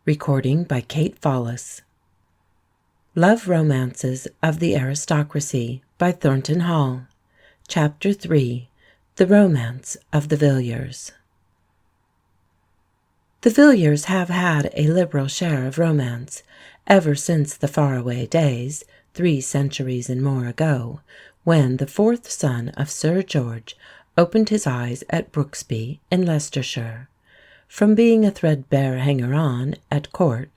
Recording by Kate Follis. Love Romances of the Aristocracy by Thornton Hall. Chapter 3. The Romance of the Villiers. The Villiers have had a liberal share of romance ever since the faraway days, 3 centuries and more ago, when the 4th son of Sir George opened his eyes at Brooksby in Leicestershire. From being a threadbare hanger-on at court,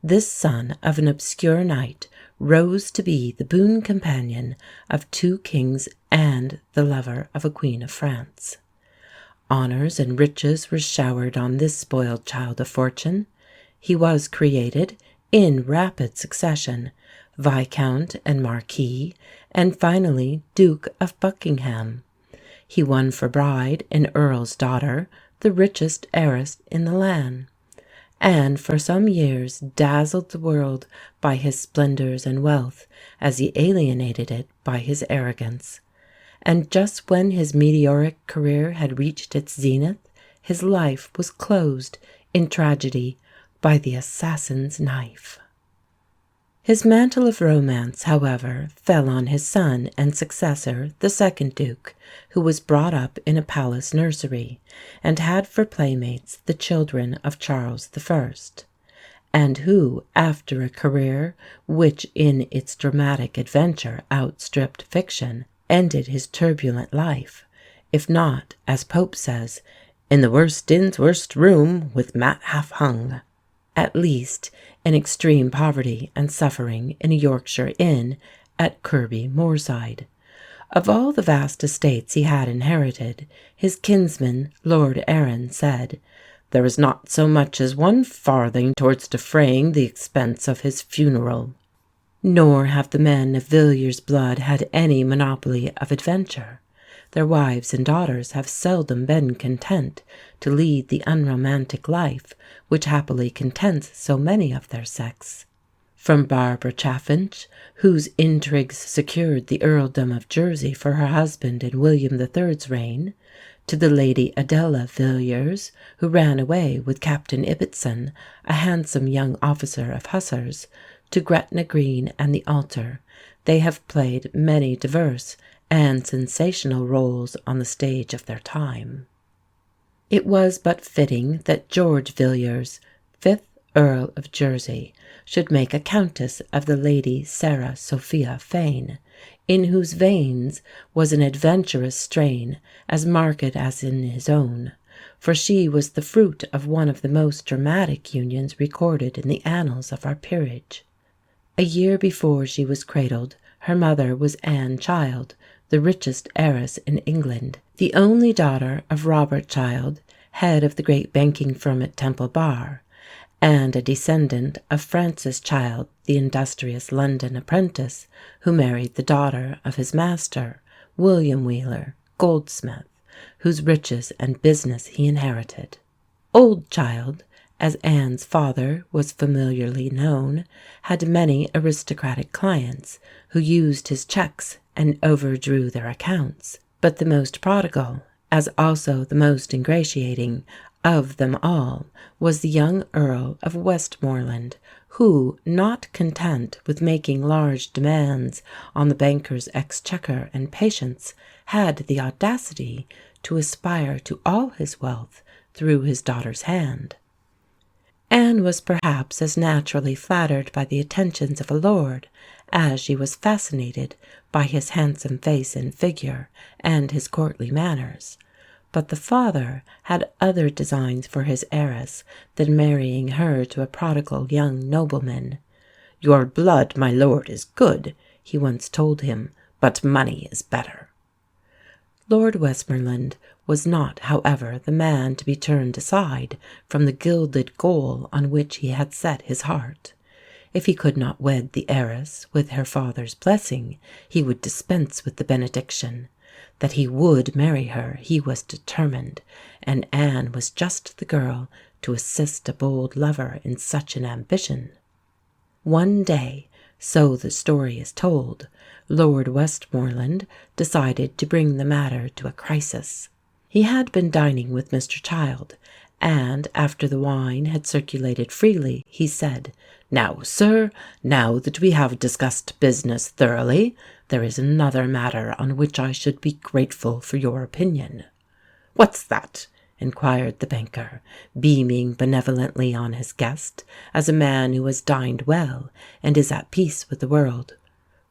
this son of an obscure knight rose to be the boon companion of 2 kings and the lover of a queen of France. Honours and riches were showered on this spoiled child of fortune. He was created, in rapid succession, Viscount and Marquis, and finally Duke of Buckingham. He won for bride an earl's daughter, the richest heiress in the land, and for some years dazzled the world by his splendours and wealth as he alienated it by his arrogance. And just when his meteoric career had reached its zenith, his life was closed in tragedy by the assassin's knife. His mantle of romance, however, fell on his son and successor, the 2nd Duke, who was brought up in a palace nursery, and had for playmates the children of Charles I, and who, after a career which in its dramatic adventure outstripped fiction, ended his turbulent life, if not, as Pope says, "in the worst inn's worst room, with mat half hung," at least in extreme poverty and suffering in a Yorkshire inn at Kirby Moorside. Of all the vast estates he had inherited, his kinsman, Lord Arran, said, "There is not so much as 1 farthing towards defraying the expense of his funeral." Nor have the men of Villiers' blood had any monopoly of adventure. Their wives and daughters have seldom been content to lead the unromantic life which happily contents so many of their sex. From Barbara Chaffinch, whose intrigues secured the earldom of Jersey for her husband in William III's reign, to the Lady Adela Villiers, who ran away with Captain Ibbotson, a handsome young officer of Hussars, to Gretna Green and the Altar, they have played many diverse and sensational roles on the stage of their time. It was but fitting that George Villiers, 5th Earl of Jersey, should make a countess of the Lady Sarah Sophia Fane, in whose veins was an adventurous strain as marked as in his own, for she was the fruit of one of the most dramatic unions recorded in the annals of our peerage. A year before she was cradled, her mother was Anne Child, the richest heiress in England, the only daughter of Robert Child, head of the great banking firm at Temple Bar, and a descendant of Francis Child, the industrious London apprentice, who married the daughter of his master, William Wheeler, goldsmith, whose riches and business he inherited. Old Child, as Anne's father was familiarly known, had many aristocratic clients who used his cheques and overdrew their accounts, but the most prodigal, as also the most ingratiating, of them all was the young Earl of Westmoreland, who, not content with making large demands on the banker's exchequer and patience, had the audacity to aspire to all his wealth through his daughter's hand. Anne was perhaps as naturally flattered by the attentions of a lord as she was fascinated by his handsome face and figure and his courtly manners. But the father had other designs for his heiress than marrying her to a prodigal young nobleman. "Your blood, my lord, is good," he once told him, "but money is better." Lord Westmoreland was not, however, the man to be turned aside from the gilded goal on which he had set his heart. If he could not wed the heiress with her father's blessing, he would dispense with the benediction. That he would marry her he was determined, and Anne was just the girl to assist a bold lover in such an ambition. One day, so the story is told, Lord Westmoreland decided to bring the matter to a crisis. He had been dining with Mr. Child, and after the wine had circulated freely, he said, "Now, sir, now that we have discussed business thoroughly, there is another matter on which I should be grateful for your opinion." "What's that?" inquired the banker, beaming benevolently on his guest, as a man who has dined well and is at peace with the world.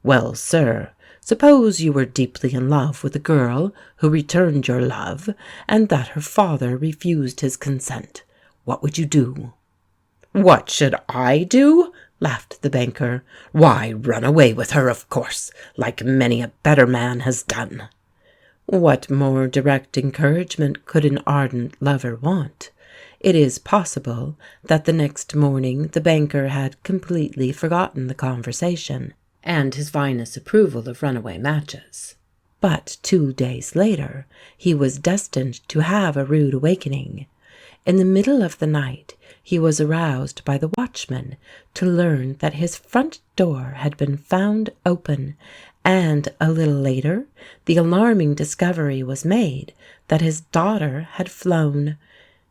"Well, sir, suppose you were deeply in love with a girl who returned your love, and that her father refused his consent. What would you do?" "What should I do?" laughed the banker. "Why, run away with her, of course, like many a better man has done." What more direct encouragement could an ardent lover want? It is possible that the next morning the banker had completely forgotten the conversation and his vinous approval of runaway matches. But 2 days later he was destined to have a rude awakening. In the middle of the night he was aroused by the watchman to learn that his front door had been found open, and a little later the alarming discovery was made that his daughter had flown.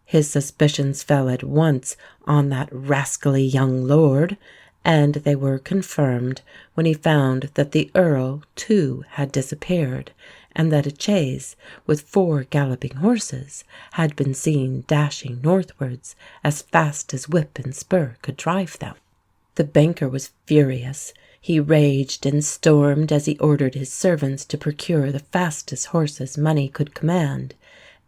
His suspicions fell at once on that rascally young lord, and they were confirmed when he found that the Earl, too, had disappeared, and that a chaise with 4 galloping horses had been seen dashing northwards as fast as whip and spur could drive them. The banker was furious. He raged and stormed as he ordered his servants to procure the fastest horses money could command,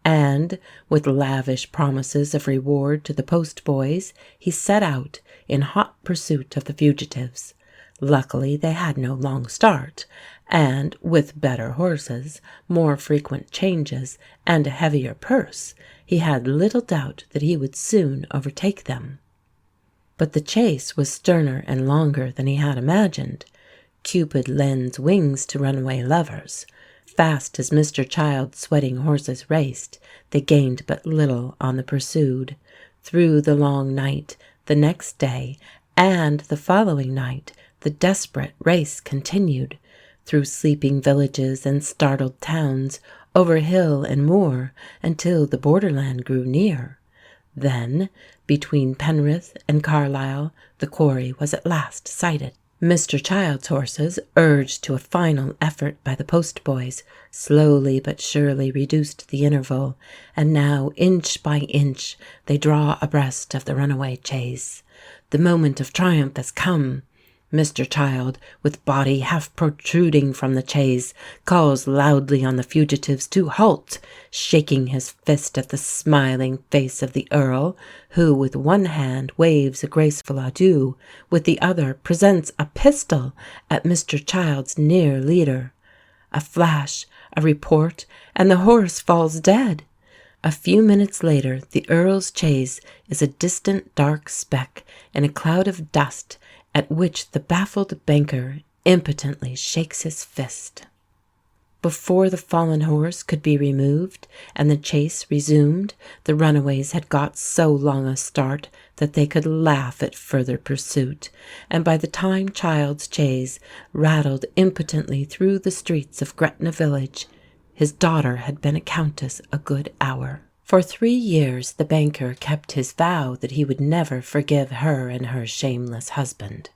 and, with lavish promises of reward to the post-boys, he set out in hot pursuit of the fugitives. Luckily they had no long start, and, with better horses, more frequent changes, and a heavier purse, he had little doubt that he would soon overtake them. But the chase was sterner and longer than he had imagined. Cupid lends wings to runaway lovers. Fast as Mr. Child's sweating horses raced, they gained but little on the pursued. Through the long night, the next day, and the following night, the desperate race continued, through sleeping villages and startled towns, over hill and moor, until the borderland grew near. Then, between Penrith and Carlisle, the quarry was at last sighted. Mr. Child's horses, urged to a final effort by the postboys, slowly but surely reduced the interval, and now, inch by inch, they draw abreast of the runaway chaise. The moment of triumph has come. Mr. Child, with body half protruding from the chaise, calls loudly on the fugitives to halt, shaking his fist at the smiling face of the Earl, who with one hand waves a graceful adieu, with the other presents a pistol at Mr. Child's near leader. A flash, a report, and the horse falls dead. A few minutes later the Earl's chaise is a distant dark speck in a cloud of dust, at which the baffled banker impotently shakes his fist. Before the fallen horse could be removed and the chase resumed, the runaways had got so long a start that they could laugh at further pursuit, and by the time Child's chaise rattled impotently through the streets of Gretna village, his daughter had been a countess a good hour. For 3 years the banker kept his vow that he would never forgive her and her shameless husband.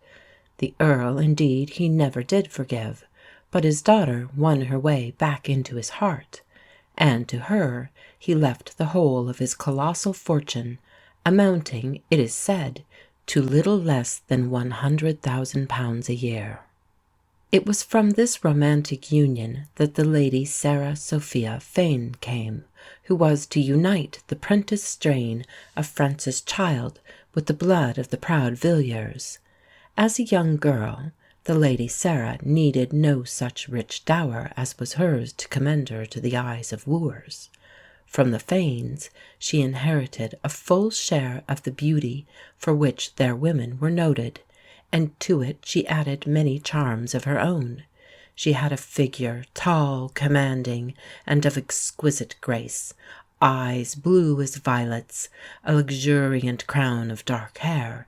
The Earl, indeed, he never did forgive, but his daughter won her way back into his heart, and to her he left the whole of his colossal fortune, amounting, it is said, to little less than £100,000 a year. It was from this romantic union that the Lady Sarah Sophia Fane came, who was to unite the prentice strain of Francis Child with the blood of the proud Villiers. As a young girl, the Lady Sarah needed no such rich dower as was hers to commend her to the eyes of wooers. From the Fanes she inherited a full share of the beauty for which their women were noted, and to it she added many charms of her own. She had a figure tall, commanding, and of exquisite grace, eyes blue as violets, a luxuriant crown of dark hair,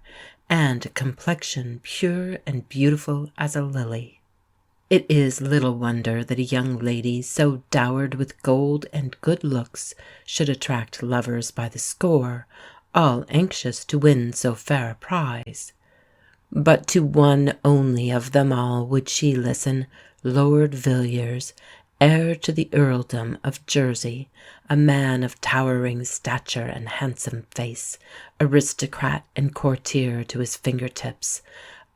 and a complexion pure and beautiful as a lily. It is little wonder that a young lady so dowered with gold and good looks should attract lovers by the score, all anxious to win so fair a prize. But to one only of them all would she listen, Lord Villiers, heir to the earldom of Jersey, a man of towering stature and handsome face, aristocrat and courtier to his fingertips,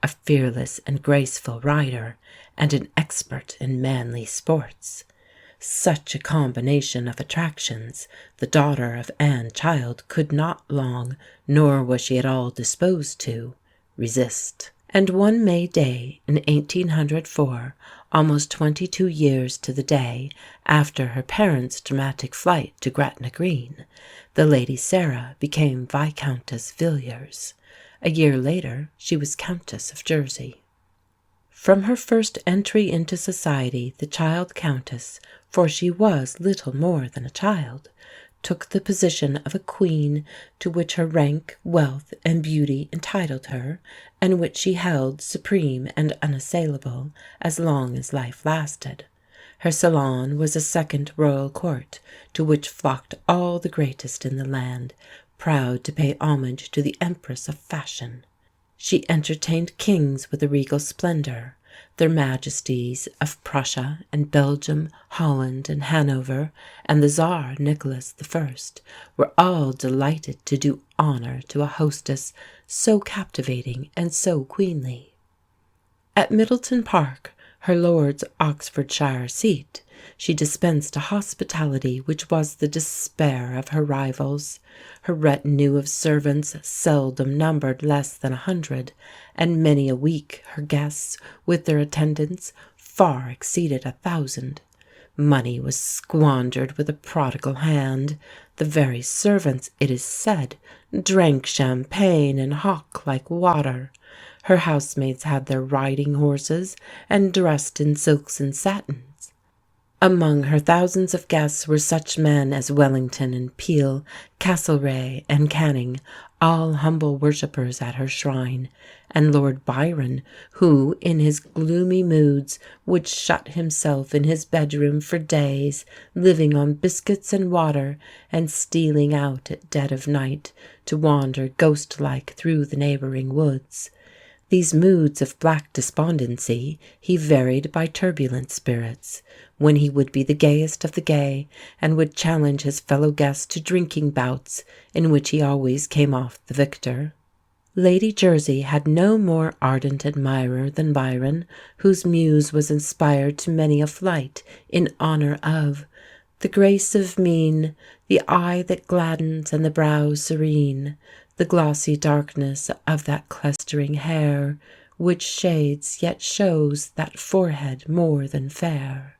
a fearless and graceful rider, and an expert in manly sports. Such a combination of attractions the daughter of Anne Child could not long, nor was she at all disposed to, resist. And one May day in 1804, almost 22 years to the day after her parents' dramatic flight to Gretna Green, the Lady Sarah became Viscountess Villiers. A year later she was Countess of Jersey. From her first entry into society, the child Countess, for she was little more than a child, took the position of a queen to which her rank, wealth, and beauty entitled her, and which she held supreme and unassailable as long as life lasted. Her salon was a second royal court, to which flocked all the greatest in the land, proud to pay homage to the Empress of Fashion. She entertained kings with a regal splendour. Their Majesties of Prussia and Belgium, Holland and Hanover, and the Tsar Nicholas I were all delighted to do honour to a hostess so captivating and so queenly. At Middleton Park, her lord's Oxfordshire seat, she dispensed a hospitality which was the despair of her rivals. Her retinue of servants seldom numbered less than 100, and many a week her guests, with their attendants, far exceeded 1,000. Money was squandered with a prodigal hand. The very servants, it is said, drank champagne and hock like water. Her housemaids had their riding horses, and dressed in silks and satins. Among her thousands of guests were such men as Wellington and Peel, Castlereagh and Canning, all humble worshippers at her shrine, and Lord Byron, who, in his gloomy moods, would shut himself in his bedroom for days, living on biscuits and water, and stealing out at dead of night to wander ghost-like through the neighbouring woods. These moods of black despondency he varied by turbulent spirits, when he would be the gayest of the gay, and would challenge his fellow guests to drinking bouts, in which he always came off the victor. Lady Jersey had no more ardent admirer than Byron, whose muse was inspired to many a flight in honour of the grace of mien, the eye that gladdens and the brow serene, the glossy darkness of that clustering hair, which shades yet shows that forehead more than fair.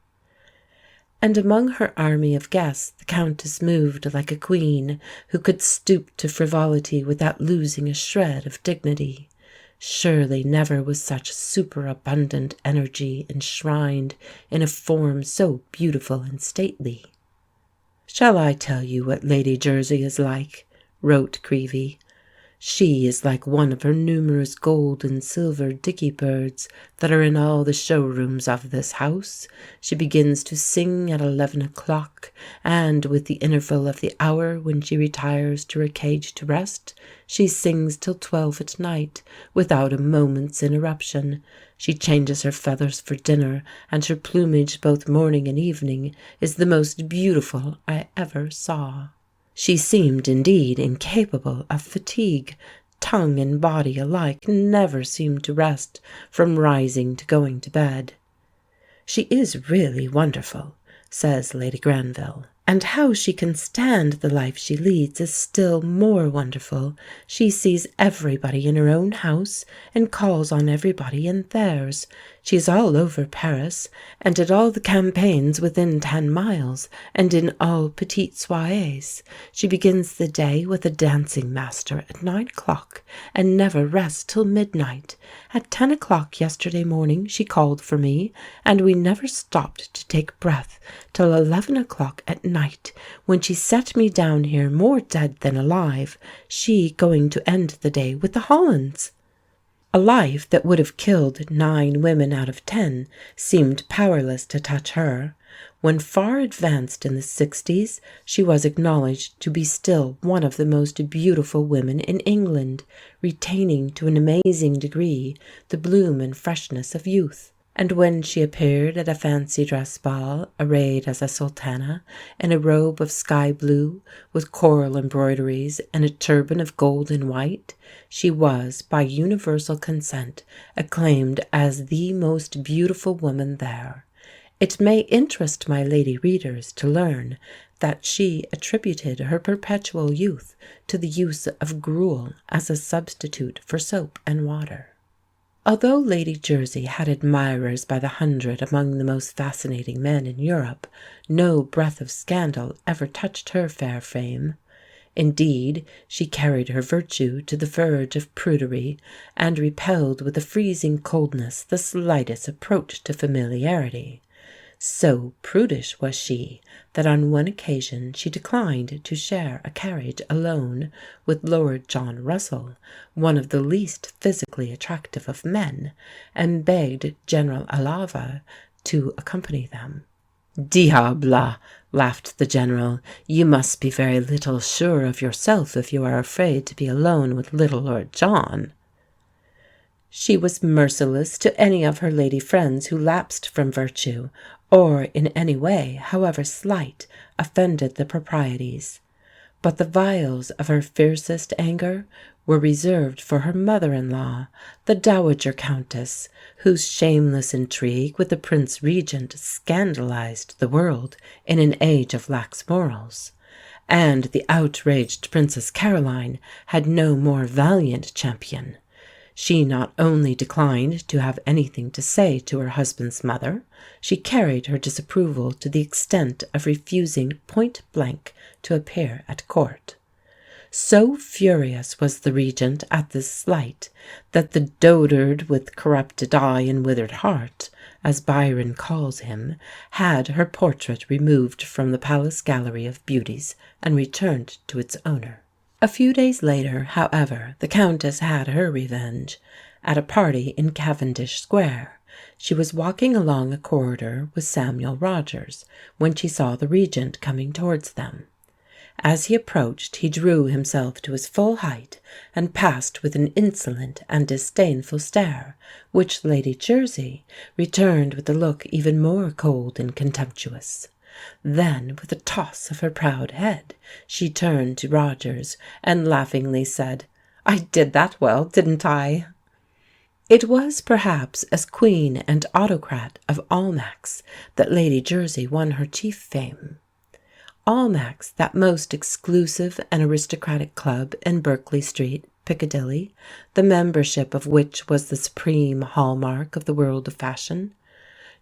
And among her army of guests the Countess moved like a queen, who could stoop to frivolity without losing a shred of dignity. Surely never was such superabundant energy enshrined in a form so beautiful and stately. "Shall I tell you what Lady Jersey is like?" wrote Creevey. "She is like one of her numerous gold and silver dicky birds that are in all the showrooms of this house. She begins to sing at 11 o'clock, and with the interval of the hour when she retires to her cage to rest, she sings till 12 at night, without a moment's interruption. She changes her feathers for dinner, and her plumage both morning and evening is the most beautiful I ever saw." She seemed indeed incapable of fatigue. Tongue and body alike never seemed to rest from rising to going to bed. "She is really wonderful," says Lady Granville. "And how she can stand the life she leads is still more wonderful. She sees everybody in her own house, and calls on everybody in theirs. She is all over Paris, and at all the campaigns within 10 miles, and in all petites soirées. She begins the day with a dancing master at 9 o'clock, and never rests till midnight. At 10 o'clock yesterday morning she called for me, and we never stopped to take breath till 11 o'clock at night, when she set me down here more dead than alive, she going to end the day with the Hollands." A life that would have killed 9 women out of 10 seemed powerless to touch her. When far advanced in the 60s, she was acknowledged to be still one of the most beautiful women in England, retaining to an amazing degree the bloom and freshness of youth. And when she appeared at a fancy dress ball, arrayed as a sultana, in a robe of sky blue, with coral embroideries and a turban of gold and white, she was, by universal consent, acclaimed as the most beautiful woman there. It may interest my lady readers to learn that she attributed her perpetual youth to the use of gruel as a substitute for soap and water. Although Lady Jersey had admirers by the hundred among the most fascinating men in Europe, no breath of scandal ever touched her fair fame. Indeed, she carried her virtue to the verge of prudery, and repelled with a freezing coldness the slightest approach to familiarity. So prudish was she that on one occasion she declined to share a carriage alone with Lord John Russell, one of the least physically attractive of men, and begged General Alava to accompany them. "Diable!" laughed the General. "You must be very little sure of yourself if you are afraid to be alone with little Lord John." She was merciless to any of her lady friends who lapsed from virtue, or in any way, however slight, offended the proprieties. But the vials of her fiercest anger were reserved for her mother-in-law, the Dowager Countess, whose shameless intrigue with the Prince Regent scandalized the world in an age of lax morals. And the outraged Princess Caroline had no more valiant champion. She not only declined to have anything to say to her husband's mother, she carried her disapproval to the extent of refusing point blank to appear at court. So furious was the regent at this slight that the dotard with corrupted eye and withered heart, as Byron calls him, had her portrait removed from the Palace Gallery of Beauties and returned to its owner. A few days later, however, the Countess had her revenge. At a party in Cavendish Square, she was walking along a corridor with Samuel Rogers, when she saw the Regent coming towards them. As he approached, he drew himself to his full height, and passed with an insolent and disdainful stare, which Lady Jersey returned with a look even more cold and contemptuous. Then, with a toss of her proud head, she turned to Rogers and laughingly said, "I did that well, didn't I?" It was perhaps as Queen and Autocrat of Almack's that Lady Jersey won her chief fame. Almack's, that most exclusive and aristocratic club in Berkeley Street, Piccadilly, the membership of which was the supreme hallmark of the world of fashion.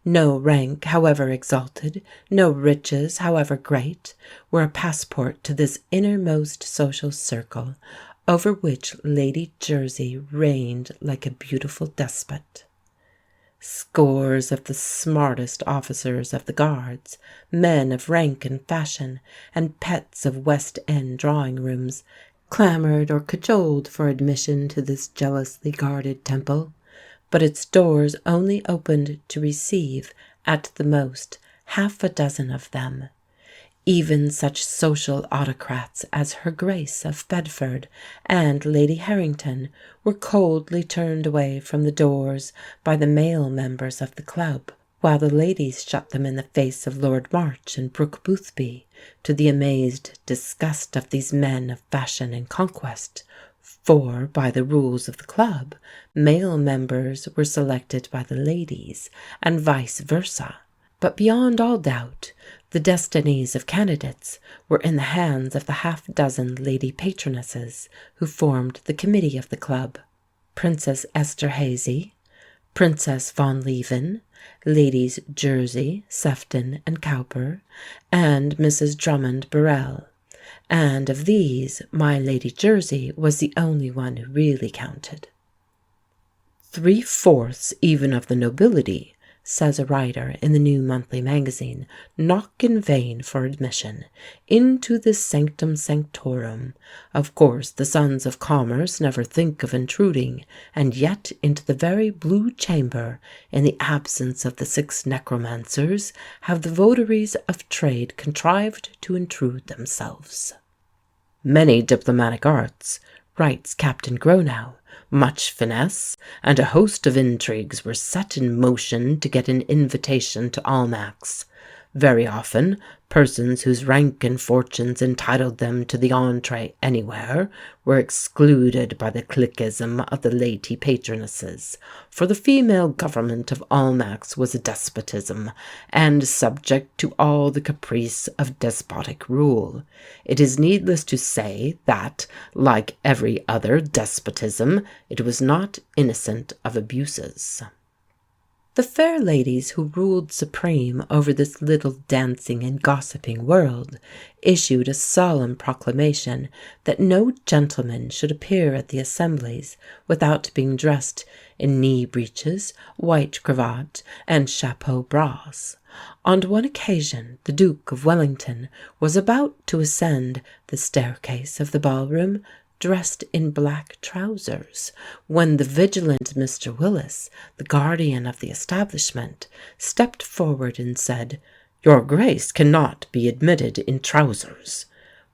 No rank, however exalted, no riches, however great, were a passport to this innermost social circle, over which Lady Jersey reigned like a beautiful despot. Scores of the smartest officers of the Guards, men of rank and fashion, and pets of West End drawing-rooms, clamoured or cajoled for admission to this jealously guarded temple. But its doors only opened to receive, at the most, half a dozen of them. Even such social autocrats as Her Grace of Bedford and Lady Harrington were coldly turned away from the doors by the male members of the club, while the ladies shut them in the face of Lord March and Brooke Boothby, to the amazed disgust of these men of fashion and conquest. For, by the rules of the club, male members were selected by the ladies, and vice versa. But beyond all doubt, the destinies of candidates were in the hands of the half-dozen lady patronesses who formed the committee of the club: Princess Esterhazy, Princess von Leven, Ladies Jersey, Sefton, and Cowper, and Mrs. Drummond Burrell. And of these, my Lady Jersey was the only one who really counted. 3/4 even of the nobility, says a writer in the New Monthly Magazine, knock in vain for admission into this sanctum sanctorum. Of course, the sons of commerce never think of intruding, and yet into the very blue chamber, in the absence of the 6 necromancers, have the votaries of trade contrived to intrude themselves. Many diplomatic arts, writes Captain Gronow, much finesse, and a host of intrigues were set in motion to get an invitation to Almack's. Very often, persons whose rank and fortunes entitled them to the entree anywhere were excluded by the cliquism of the lady patronesses, for the female government of Almack's was a despotism, and subject to all the caprice of despotic rule. It is needless to say that, like every other despotism, it was not innocent of abuses. The fair ladies who ruled supreme over this little dancing and gossiping world issued a solemn proclamation that no gentleman should appear at the assemblies without being dressed in knee breeches, white cravat, and chapeau bras. On one occasion the Duke of Wellington was about to ascend the staircase of the ballroom, dressed in black trousers, when the vigilant Mr. Willis, the guardian of the establishment, stepped forward and said, "Your Grace cannot be admitted in trousers,"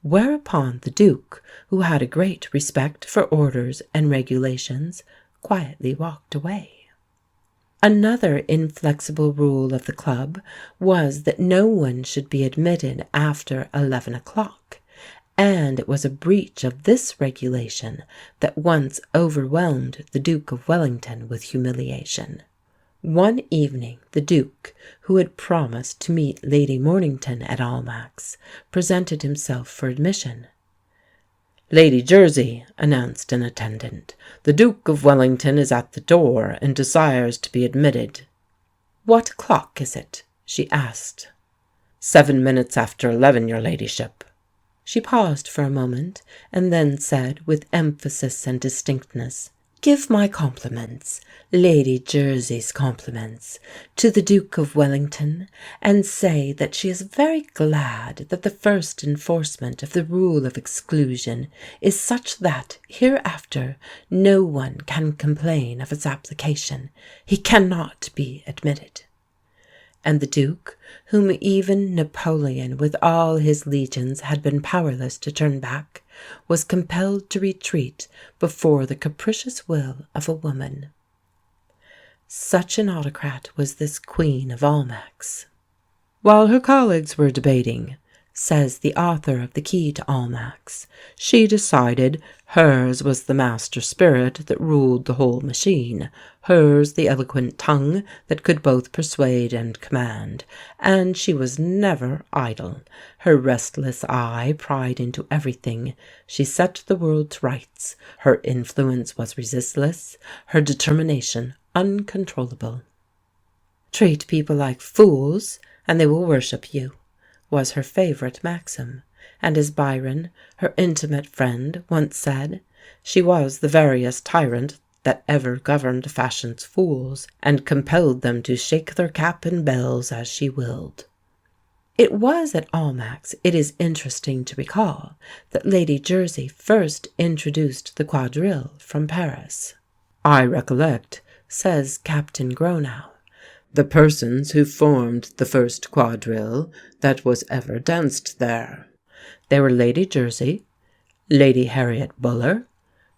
whereupon the Duke, who had a great respect for orders and regulations, quietly walked away. Another inflexible rule of the club was that no one should be admitted after 11 o'clock. And it was a breach of this regulation that once overwhelmed the Duke of Wellington with humiliation. One evening the Duke, who had promised to meet Lady Mornington at Almack's, presented himself for admission. "Lady Jersey," announced an attendant, "the Duke of Wellington is at the door and desires to be admitted." "What o'clock is it?" she asked. 7 minutes after 11, your ladyship." She paused for a moment, and then said with emphasis and distinctness, "Give my compliments, Lady Jersey's compliments, to the Duke of Wellington, and say that she is very glad that the first enforcement of the rule of exclusion is such that hereafter no one can complain of its application. He cannot be admitted." And the Duke, whom even Napoleon with all his legions had been powerless to turn back, was compelled to retreat before the capricious will of a woman. Such an autocrat was this Queen of Almack's. While her colleagues were debating, says the author of The Key to Almack's, she decided hers was the master spirit that ruled the whole machine, hers the eloquent tongue that could both persuade and command, and she was never idle. Her restless eye pried into everything. She set the world to rights. Her influence was resistless, her determination uncontrollable. "Treat people like fools, and they will worship you," was her favourite maxim, and as Byron, her intimate friend, once said, "She was the veriest tyrant that ever governed fashion's fools, and compelled them to shake their cap and bells as she willed." It was at Almack's, it is interesting to recall, that Lady Jersey first introduced the quadrille from Paris. "I recollect," says Captain Gronow, "the persons who formed the first quadrille that was ever danced there. They were Lady Jersey, Lady Harriet Buller,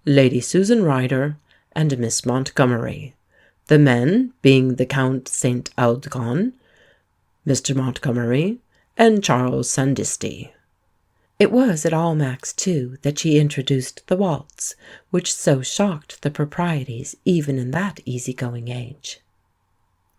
Lady Susan Ryder, and Miss Montgomery, the men being the Count St. Aldegonde, Mr. Montgomery, and Charles Sandisti." It was at Almack's, too, that she introduced the waltz, which so shocked the proprieties even in that easy-going age.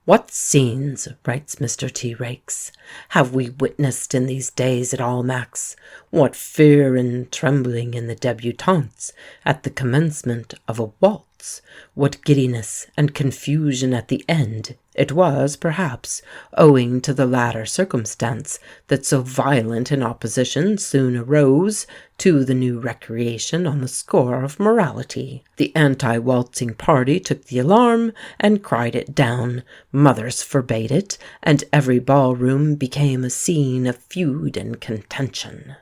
"What scenes," writes Mr. T. Raikes, "have we witnessed in these days at Almack's? What fear and trembling in the debutantes at the commencement of a waltz! waltz! What giddiness and confusion at the end! It was, perhaps, owing to the latter circumstance that so violent an opposition soon arose to the new recreation on the score of morality. The anti-waltzing party took the alarm and cried it down. Mothers forbade it, and every ballroom became a scene of feud and contention.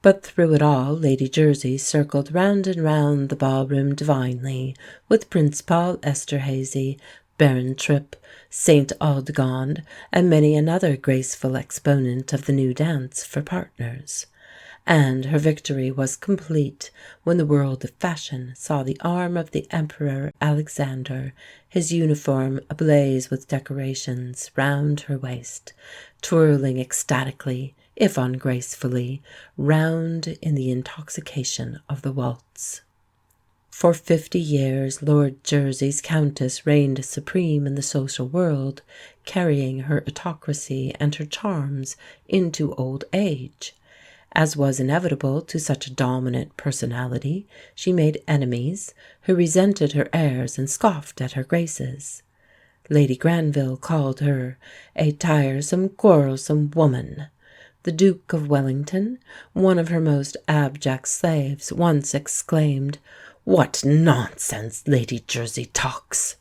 But through it all Lady Jersey circled round and round the ballroom divinely, with Prince Paul Esterhazy, Baron Tripp, St. Aldegonde, and many another graceful exponent of the new dance for partners. And her victory was complete when the world of fashion saw the arm of the Emperor Alexander, his uniform ablaze with decorations, round her waist, twirling ecstatically, if ungracefully, round in the intoxication of the waltz. For 50 years Lord Jersey's Countess reigned supreme in the social world, carrying her autocracy and her charms into old age. As was inevitable to such a dominant personality, she made enemies, who resented her airs and scoffed at her graces. Lady Granville called her a tiresome, quarrelsome woman. The Duke of Wellington, one of her most abject slaves, once exclaimed, "What nonsense Lady Jersey talks!"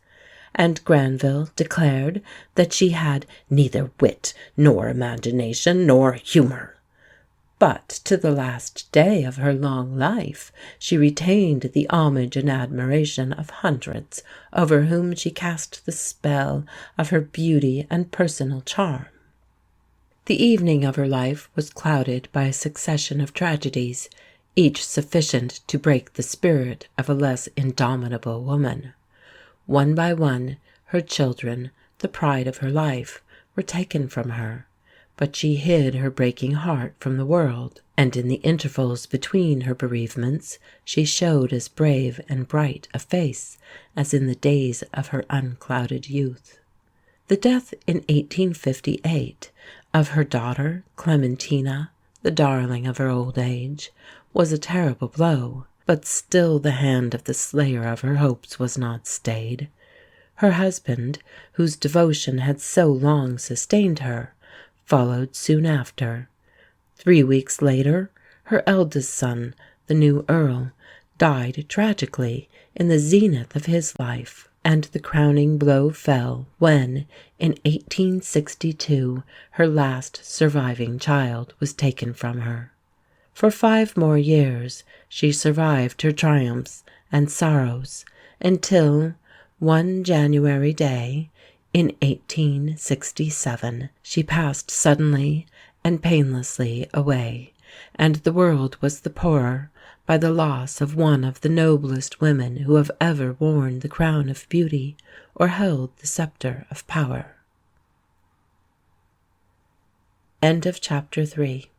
And Granville declared that she had neither wit nor imagination nor humour. But to the last day of her long life she retained the homage and admiration of hundreds over whom she cast the spell of her beauty and personal charm. The evening of her life was clouded by a succession of tragedies, each sufficient to break the spirit of a less indomitable woman. One by one, her children, the pride of her life, were taken from her. But she hid her breaking heart from the world, and in the intervals between her bereavements she showed as brave and bright a face as in the days of her unclouded youth. The death in 1858 of her daughter Clementina, the darling of her old age, was a terrible blow, but still the hand of the slayer of her hopes was not stayed. Her husband, whose devotion had so long sustained her, followed soon after. 3 weeks later, her eldest son, the new Earl, died tragically in the zenith of his life, and the crowning blow fell when, in 1862, her last surviving child was taken from her. For 5 more years she survived her triumphs and sorrows, until, one January day, in 1867, she passed suddenly and painlessly away, and the world was the poorer by the loss of one of the noblest women who have ever worn the crown of beauty or held the sceptre of power. End of chapter 3.